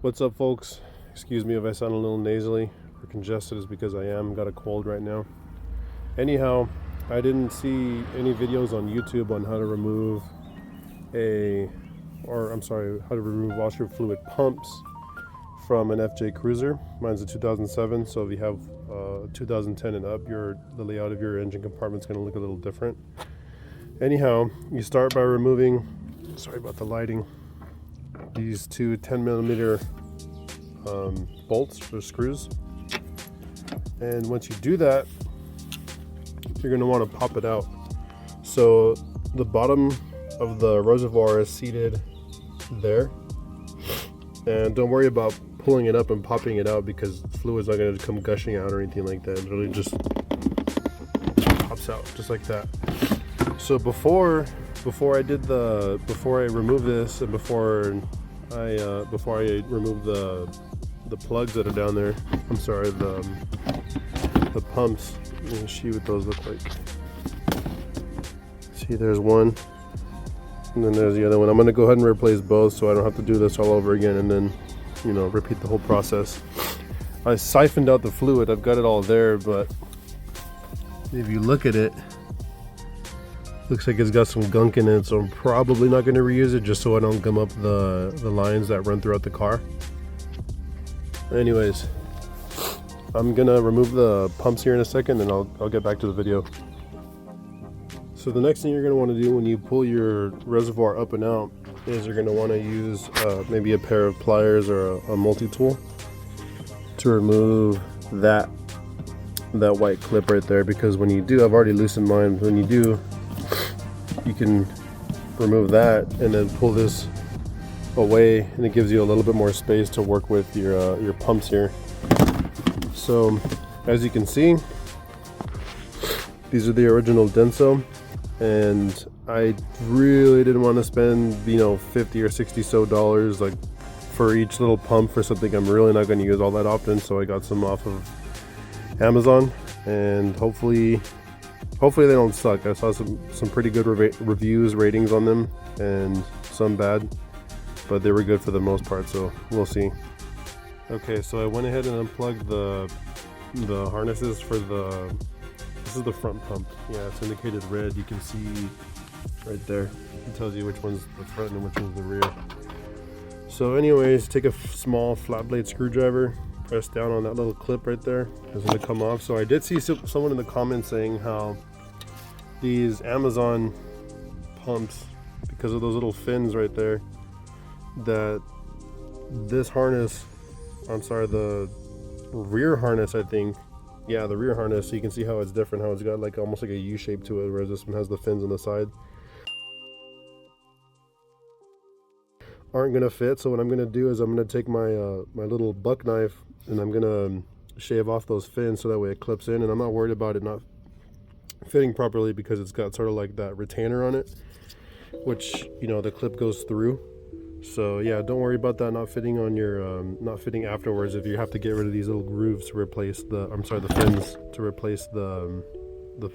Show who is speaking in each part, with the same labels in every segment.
Speaker 1: What's up, folks? Excuse me if I sound a little nasally or congested, is because I am got a cold right now. Anyhow, I didn't see any videos on YouTube on how to remove how to remove washer fluid pumps from an FJ Cruiser. Mine's a 2007, so if you have 2010 and up, the layout of your engine compartment's going to look a little different. Anyhow, you start by removing, sorry about the lighting, these two 10 millimeter bolts or screws. And once you do that, you're going to want to pop it out. So the bottom of the reservoir is seated there, and don't worry about pulling it up and popping it out because fluid's not going to come gushing out or anything like that. It really just pops out just like that. So before I remove this, and before I remove the plugs that are down there, the pumps. Let me see what those look like. See, there's one, and then there's the other one. I'm gonna go ahead and replace both so I don't have to do this all over again and then, repeat the whole process. I siphoned out the fluid. I've got it all there, but if you look at it, looks like it's got some gunk in it, so I'm probably not going to reuse it just so I don't gum up the lines that run throughout the car. Anyways, I'm going to remove the pumps here in a second, and I'll get back to the video. So the next thing you're going to want to do when you pull your reservoir up and out is you're going to want to use maybe a pair of pliers or a multi-tool to remove that white clip right there, because when you do, I've already loosened mine, when you do, you can remove that and then pull this away, and it gives you a little bit more space to work with your pumps here. So as you can see, these are the original Denso, and I really didn't want to spend $50 or $60 like for each little pump for something I'm really not going to use all that often. So I got some off of Amazon, and hopefully they don't suck. I saw some pretty good reviews, ratings on them, and some bad, but they were good for the most part, so we'll see. Okay, so I went ahead and unplugged the harnesses for this is the front pump. Yeah, it's indicated red. You can see right there. It tells you which one's the front and which one's the rear. So anyways, take a small flat blade screwdriver, press down on that little clip right there. It's going to come off. So I did see someone in the comments saying how these Amazon pumps, because of those little fins right there, that this harness, the rear harness, I think, yeah, the rear harness, so you can see how it's different, how it's got like almost like a U shape to it, whereas this one has the fins on the side. Aren't gonna fit. So what I'm gonna do is I'm gonna take my my little buck knife, and I'm gonna shave off those fins so that way it clips in, and I'm not worried about it not fitting properly because it's got sort of like that retainer on it, which the clip goes through. So yeah, don't worry about that not fitting on your not fitting afterwards if you have to get rid of these little grooves to replace the fins to replace the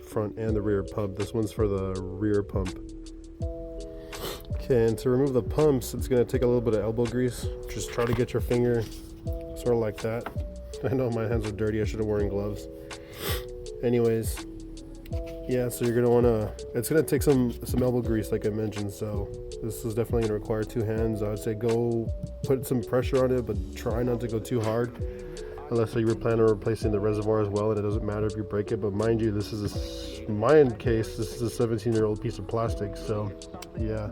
Speaker 1: front and the rear pump. This one's for the rear pump. Okay, and to remove the pumps, it's going to take a little bit of elbow grease. Just try to get your finger sort of like that. I know my hands are dirty, I should have worn gloves. Anyways, yeah, so you're going to want to, it's going to take some elbow grease like I mentioned, so this is definitely going to require two hands. I would say go put some pressure on it, but try not to go too hard, unless you were planning on replacing the reservoir as well, and it doesn't matter if you break it. But mind you, this is a 17-year-old piece of plastic, so yeah,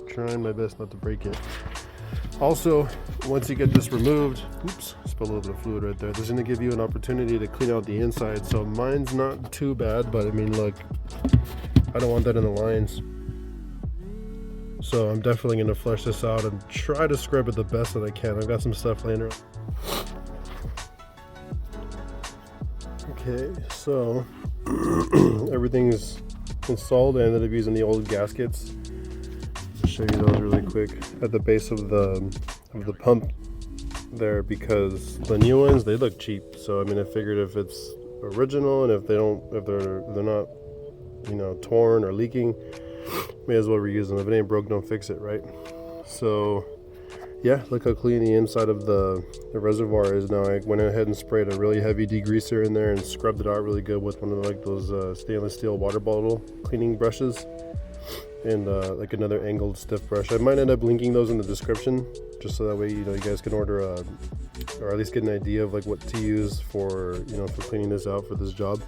Speaker 1: trying my best not to break it. Also, once you get this removed, oops, spilled a little bit of fluid right there. This is going to give you an opportunity to clean out the inside. So mine's not too bad, but I mean, look, I don't want that in the lines. So I'm definitely going to flush this out and try to scrub it the best that I can. I've got some stuff laying around. Okay, so everything's installed. I ended up using the old gaskets. I'll show you those really quick at the base of the pump there, because the new ones, they look cheap. So I mean, I figured if it's original and if they're not torn or leaking, may as well reuse them. If it ain't broke, don't fix it, right? So yeah, look how clean the inside of the reservoir is now. I went ahead and sprayed a really heavy degreaser in there and scrubbed it out really good with one of like those stainless steel water bottle cleaning brushes, and like another angled stiff brush. I might end up linking those in the description, just so that way you guys can order or at least get an idea of like what to use for for cleaning this out for this job.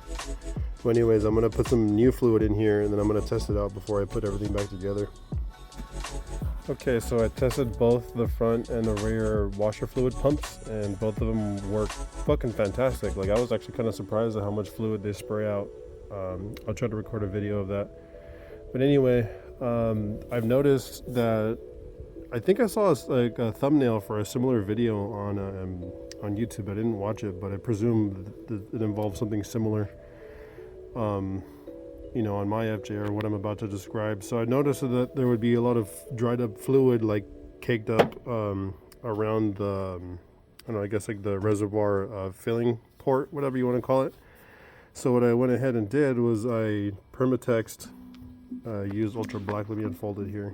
Speaker 1: So anyways, I'm gonna put some new fluid in here, and then I'm gonna test it out before I put everything back together. Okay, so I tested both the front and the rear washer fluid pumps, and both of them work fucking fantastic. Like, I was actually kind of surprised at how much fluid they spray out. I'll try to record a video of that. But anyway, I've noticed that I think I saw a thumbnail for a similar video on YouTube. I didn't watch it, but I presume that it involves something similar. On my FJ or what I'm about to describe. So I noticed that there would be a lot of dried up fluid like caked up around the, I guess like the reservoir filling port, whatever you want to call it. So what I went ahead and did was I permatexed, used Ultra Black. Let me unfold it here.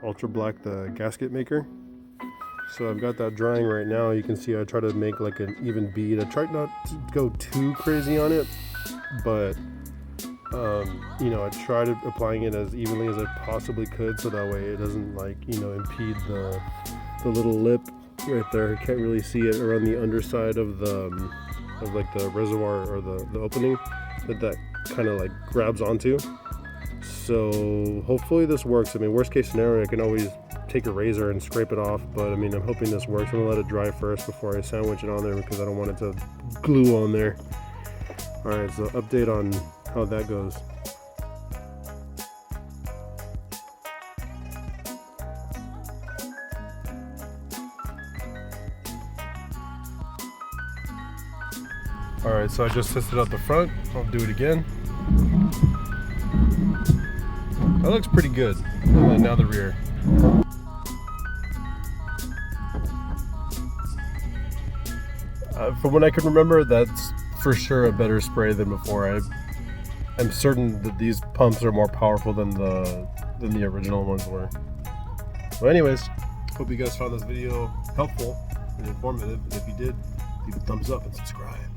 Speaker 1: Ultra Black, the gasket maker. So I've got that drying right now. You can see I try to make like an even bead. I tried not to go too crazy on it, but I tried applying it as evenly as I possibly could, so that way it doesn't impede the little lip right there. I can't really see it around the underside of the reservoir or the opening that kind of like grabs onto. So hopefully this works. I mean, worst case scenario, I can always take a razor and scrape it off, but I mean, I'm hoping this works. I'm gonna let it dry first before I sandwich it on there, because I don't want it to glue on there. Alright, so update on how that goes. Alright, so I just tested out the front. I'll do it again. That looks pretty good. And then now the rear. From what I can remember, that's for sure a better spray than before. I'm certain that these pumps are more powerful than the original ones were. Well, anyways, hope you guys found this video helpful and informative. And if you did, leave a thumbs up and subscribe.